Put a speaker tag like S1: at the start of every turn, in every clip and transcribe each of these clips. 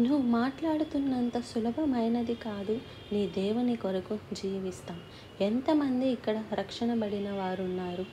S1: నువ్వు మాట్లాడుతున్నంత సులభమైనది కాదు నీ దేవుని కొరకు జీవిస్తాం. ఎంతమంది ఇక్కడ రక్షణ బడిన వారున్నారు?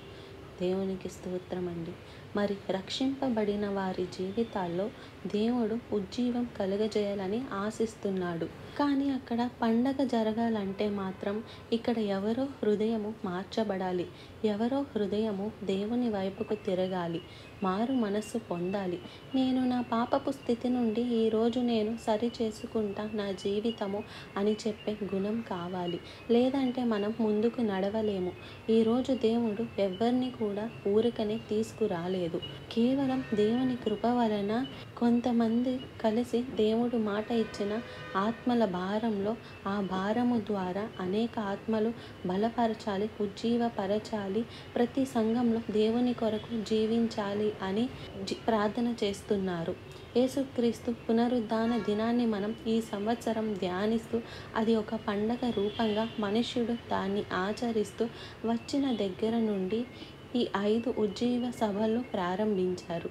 S1: దేవునికి స్తోత్రమండి. మరి రక్షింపబడిన వారి జీవితాల్లో దేవుడు ఉజ్జీవం కలుగజేయాలని ఆశిస్తున్నాడు. కానీ అక్కడ పండగ జరగాలంటే మాత్రం ఇక్కడ ఎవరో హృదయము మార్చబడాలి. ఎవరో హృదయము దేవుని వైపుకు తిరగాలి. మారు మనస్సు పొందాలి. నేను నా పాపపు స్థితి నుండి ఈరోజు నేను సరి చేసుకుంటా నా జీవితము అని చెప్పే గుణం కావాలి. లేదంటే మనం ముందుకు నడవలేము. ఈరోజు దేవుడు ఎవరిని కూడా ఊరికనే తీసుకురాలేదు. కేవలం దేవుని కృప వలన కొంతమంది కలిసి దేవుడు మాట ఇచ్చిన ఆత్మల భారంలో ఆ భారము ద్వారా అనేక ఆత్మలు బలపరచాలి, ఉజ్జీవపరచాలి, ప్రతి సంఘంలో దేవుని కొరకు జీవించాలి అని ప్రార్థన చేస్తున్నారు. యేసుక్రీస్తు పునరుద్ధాన దినాన్ని మనం ఈ సంవత్సరం ధ్యానిస్తూ అది ఒక పండగ రూపంగా మనుష్యుడు దాన్ని ఆచరిస్తూ వచ్చిన దగ్గర నుండి ఈ 5 ఉజ్జీవ సభలు ప్రారంభించారు.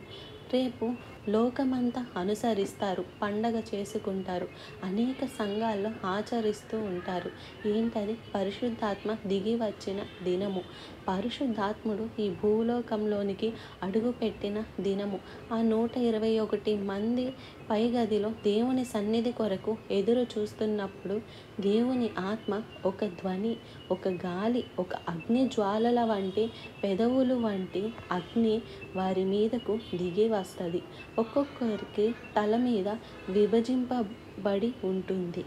S1: రేపు లోకమంతా అనుసరిస్తారు, పండగ చేసుకుంటారు, అనేక సంఘాల్లో ఆచరిస్తూ ఉంటారు. ఏంటది? పరిశుద్ధాత్మ దిగి వచ్చిన దినము. పరిశుద్ధాత్ముడు ఈ భూలోకంలోనికి అడుగుపెట్టిన దినము. ఆ 121 మంది పైగదిలో దేవుని సన్నిధి కొరకు ఎదురు చూస్తున్నప్పుడు దేవుని ఆత్మ ఒక ధ్వని, ఒక గాలి, ఒక అగ్ని జ్వాలల వంటి పెదవులు వంటి అగ్ని వారి మీదకు దిగి వస్తుంది. ఒక్కొక్కరికి తల మీద విభజింపబడి ఉంటుంది.